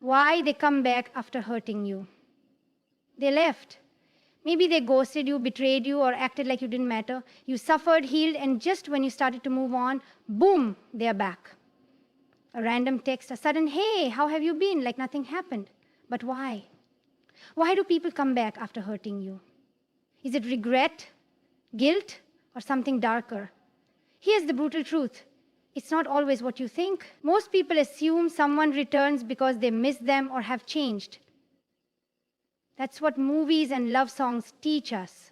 Why they come back after hurting you. They left. Maybe they ghosted you, betrayed you, or acted like you didn't matter. You suffered, healed, and just when you started to move on, boom, they're back. A random text, a sudden, hey, how have you been? Like nothing happened. But why? Why do people come back after hurting you? Is it regret, guilt, or something darker? Here's the brutal truth. It's not always what you think. Most people assume someone returns because they miss them or have changed. That's what movies and love songs teach us.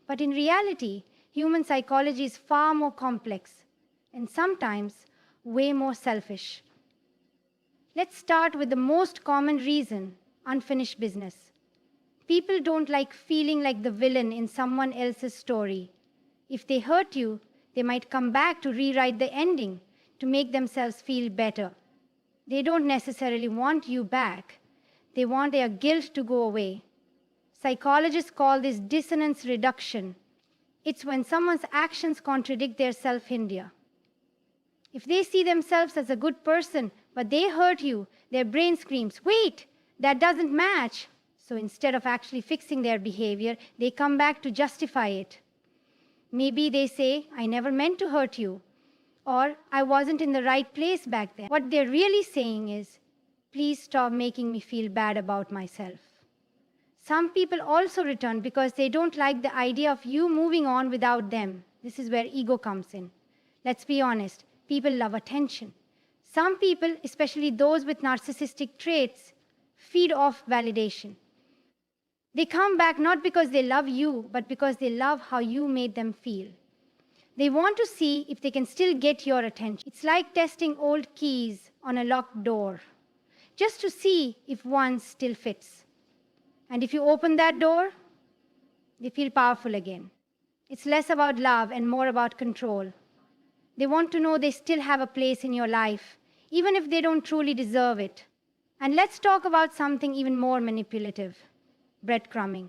But in reality, human psychology is far more complex and sometimes way more selfish. Let's start with the most common reason: unfinished business. People don't like feeling like the villain in someone else's story. If they hurt you, they might come back to rewrite the ending to make themselves feel better. They don't necessarily want you back. They want their guilt to go away. Psychologists call this dissonance reduction. It's when someone's actions contradict their self-idea. If they see themselves as a good person, but they hurt you, their brain screams, wait, that doesn't match. So instead of actually fixing their behavior, they come back to justify it. Maybe they say, I never meant to hurt you, or I wasn't in the right place back then. What they're really saying is, please stop making me feel bad about myself. Some people also return because they don't like the idea of you moving on without them. This is where ego comes in. Let's be honest, people love attention. Some people, especially those with narcissistic traits, feed off validation. They come back not because they love you, but because they love how you made them feel. They want to see if they can still get your attention. It's like testing old keys on a locked door, just to see if one still fits. And if you open that door, they feel powerful again. It's less about love and more about control. They want to know they still have a place in your life, even if they don't truly deserve it. And let's talk about something even more manipulative: breadcrumbing.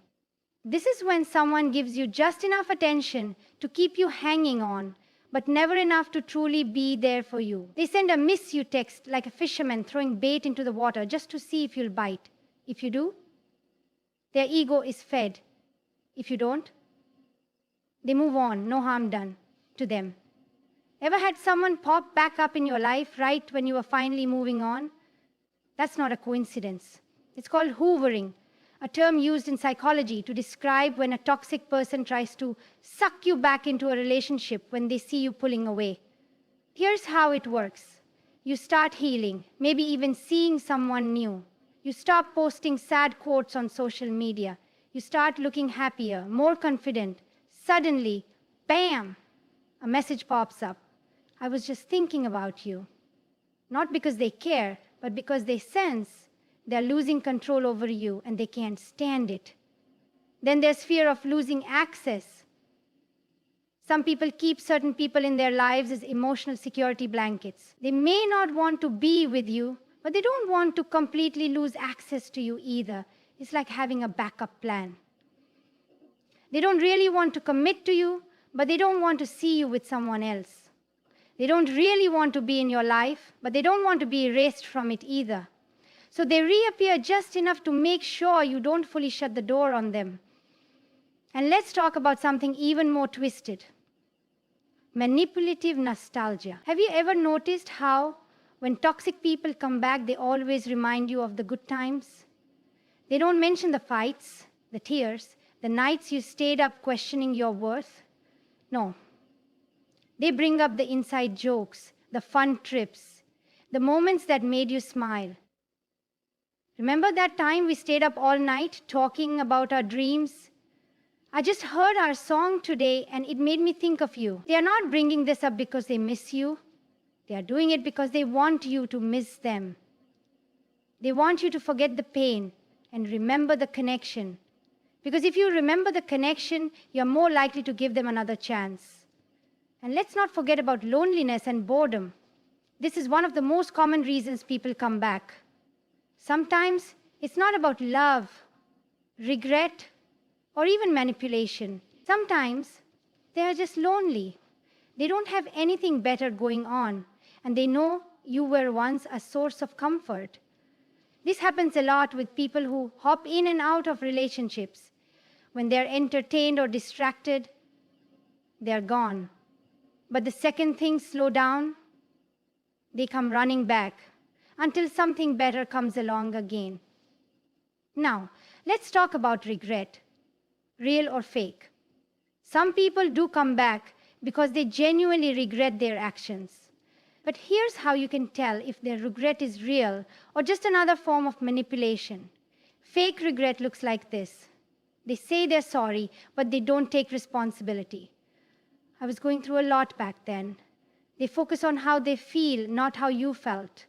This is when someone gives you just enough attention to keep you hanging on, but never enough to truly be there for you. They send a miss you text like a fisherman throwing bait into the water just to see if you'll bite. If you do, their ego is fed. If you don't, they move on, no harm done to them. Ever had someone pop back up in your life right when you were finally moving on? That's not a coincidence. It's called hoovering, a term used in psychology to describe when a toxic person tries to suck you back into a relationship when they see you pulling away. Here's how it works. You start healing, maybe even seeing someone new. You stop posting sad quotes on social media. You start looking happier, more confident. Suddenly, bam, a message pops up. I was just thinking about you. Not because they care, but because they sense they're losing control over you and they can't stand it. Then there's fear of losing access. Some people keep certain people in their lives as emotional security blankets. They may not want to be with you, but they don't want to completely lose access to you either. It's like having a backup plan. They don't really want to commit to you, but they don't want to see you with someone else. They don't really want to be in your life, but they don't want to be erased from it either. So they reappear just enough to make sure you don't fully shut the door on them. And let's talk about something even more twisted: manipulative nostalgia. Have you ever noticed how when toxic people come back, they always remind you of the good times? They don't mention the fights, the tears, the nights you stayed up questioning your worth. No. They bring up the inside jokes, the fun trips, the moments that made you smile. Remember that time we stayed up all night talking about our dreams? I just heard our song today and it made me think of you. They are not bringing this up because they miss you. They are doing it because they want you to miss them. They want you to forget the pain and remember the connection. Because if you remember the connection, you're more likely to give them another chance. And let's not forget about loneliness and boredom. This is one of the most common reasons people come back. Sometimes it's not about love, regret, or even manipulation. Sometimes they are just lonely. They don't have anything better going on, and they know you were once a source of comfort. This happens a lot with people who hop in and out of relationships. When they're entertained or distracted, they're gone. But the second things slow down, they come running back until something better comes along again. Now, let's talk about regret, real or fake. Some people do come back because they genuinely regret their actions. But here's how you can tell if their regret is real or just another form of manipulation. Fake regret looks like this. They say they're sorry, but they don't take responsibility. I was going through a lot back then. They focus on how they feel, not how you felt.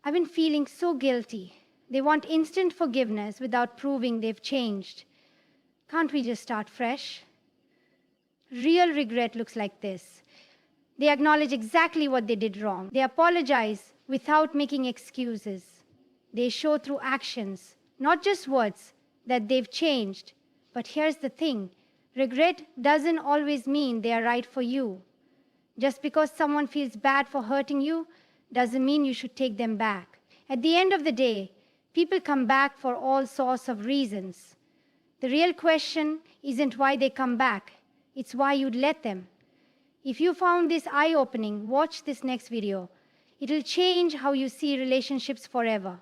I've been feeling so guilty. They want instant forgiveness without proving they've changed. Can't we just start fresh? Real regret looks like this. They acknowledge exactly what they did wrong. They apologize without making excuses. They show through actions, not just words, that they've changed. But here's the thing. Regret doesn't always mean they are right for you. Just because someone feels bad for hurting you doesn't mean you should take them back. At the end of the day, people come back for all sorts of reasons. The real question isn't why they come back. It's why you'd let them. If you found this eye-opening, watch this next video. It'll change how you see relationships forever.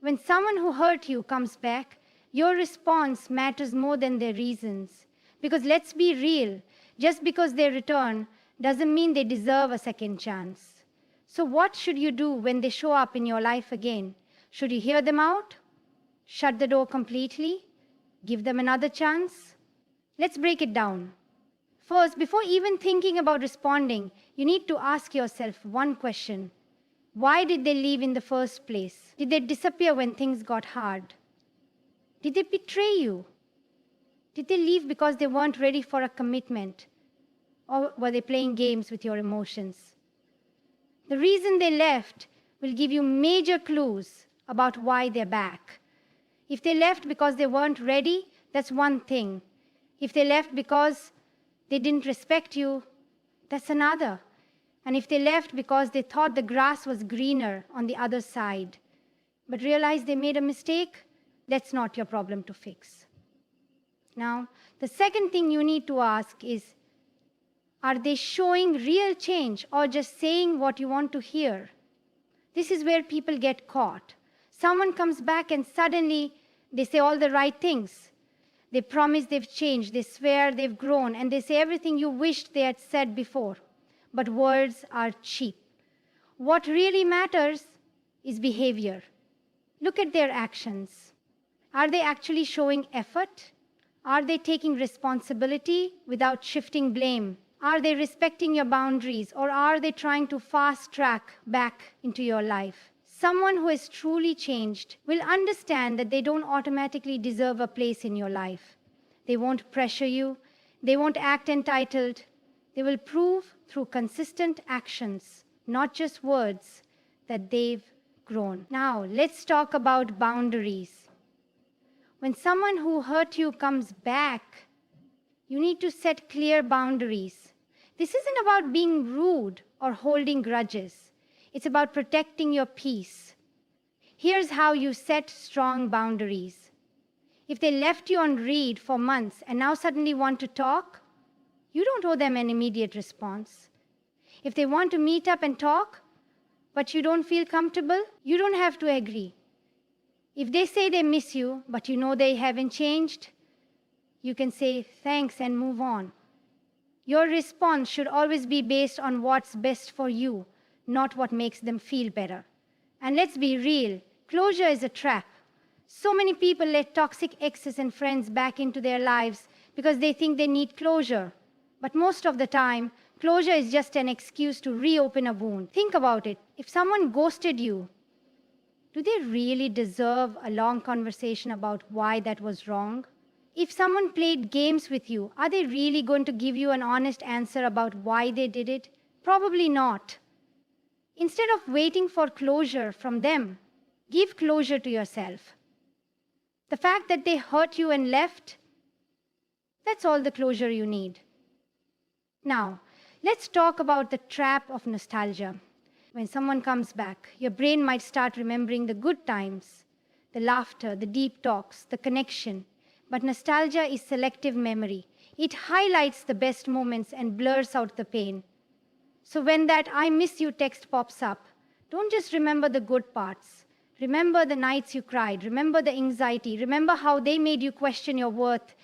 When someone who hurt you comes back, your response matters more than their reasons. Because let's be real, just because they return doesn't mean they deserve a second chance. So what should you do when they show up in your life again? Should you hear them out? Shut the door completely? Give them another chance? Let's break it down. First, before even thinking about responding, you need to ask yourself one question. Why did they leave in the first place? Did they disappear when things got hard? Did they betray you? Did they leave because they weren't ready for a commitment? Or were they playing games with your emotions? The reason they left will give you major clues about why they're back. If they left because they weren't ready, that's one thing. If they left because they didn't respect you, that's another. And if they left because they thought the grass was greener on the other side, but realized they made a mistake, that's not your problem to fix. Now, the second thing you need to ask is, are they showing real change or just saying what you want to hear? This is where people get caught. Someone comes back and suddenly they say all the right things. They promise they've changed, they swear they've grown, and they say everything you wished they had said before. But words are cheap. What really matters is behavior. Look at their actions. Are they actually showing effort? Are they taking responsibility without shifting blame? Are they respecting your boundaries, or are they trying to fast track back into your life? Someone who has truly changed will understand that they don't automatically deserve a place in your life. They won't pressure you. They won't act entitled. They will prove through consistent actions, not just words, that they've grown. Now, let's talk about boundaries. When someone who hurt you comes back, you need to set clear boundaries. This isn't about being rude or holding grudges. It's about protecting your peace. Here's how you set strong boundaries. If they left you on read for months and now suddenly want to talk, you don't owe them an immediate response. If they want to meet up and talk, but you don't feel comfortable, you don't have to agree. If they say they miss you, but you know they haven't changed, you can say thanks and move on. Your response should always be based on what's best for you, not what makes them feel better. And let's be real, closure is a trap. So many people let toxic exes and friends back into their lives because they think they need closure. But most of the time, closure is just an excuse to reopen a wound. Think about it. If someone ghosted you, do they really deserve a long conversation about why that was wrong? If someone played games with you, are they really going to give you an honest answer about why they did it? Probably not. Instead of waiting for closure from them, give closure to yourself. The fact that they hurt you and left, that's all the closure you need. Now, let's talk about the trap of nostalgia. When someone comes back, your brain might start remembering the good times, the laughter, the deep talks, the connection. But nostalgia is selective memory. It highlights the best moments and blurs out the pain. So when that I miss you text pops up, don't just remember the good parts. Remember the nights you cried. Remember the anxiety. Remember how they made you question your worth.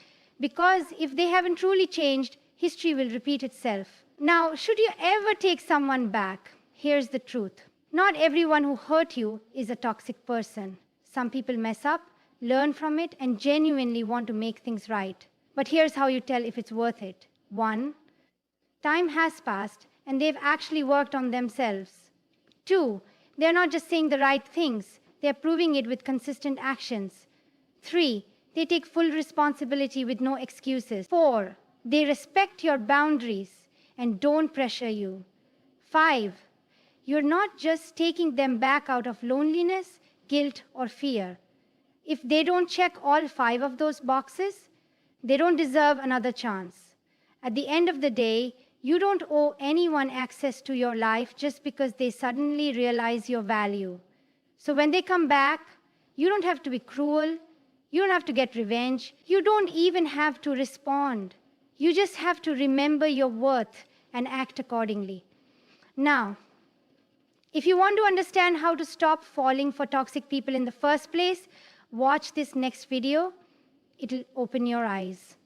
Because if they haven't truly changed, history will repeat itself. Now, should you ever take someone back, here's the truth. Not everyone who hurt you is a toxic person. Some people mess up, learn from it, and genuinely want to make things right. But here's how you tell if it's worth it. 1, time has passed, and they've actually worked on themselves. 2, they're not just saying the right things, they're proving it with consistent actions. 3, they take full responsibility with no excuses. 4, they respect your boundaries and don't pressure you. 5, you're not just taking them back out of loneliness, guilt, or fear. If they don't check all 5 of those boxes, they don't deserve another chance. At the end of the day, you don't owe anyone access to your life just because they suddenly realize your value. So when they come back, you don't have to be cruel. You don't have to get revenge. You don't even have to respond. You just have to remember your worth and act accordingly. Now, if you want to understand how to stop falling for toxic people in the first place, watch this next video. It'll open your eyes.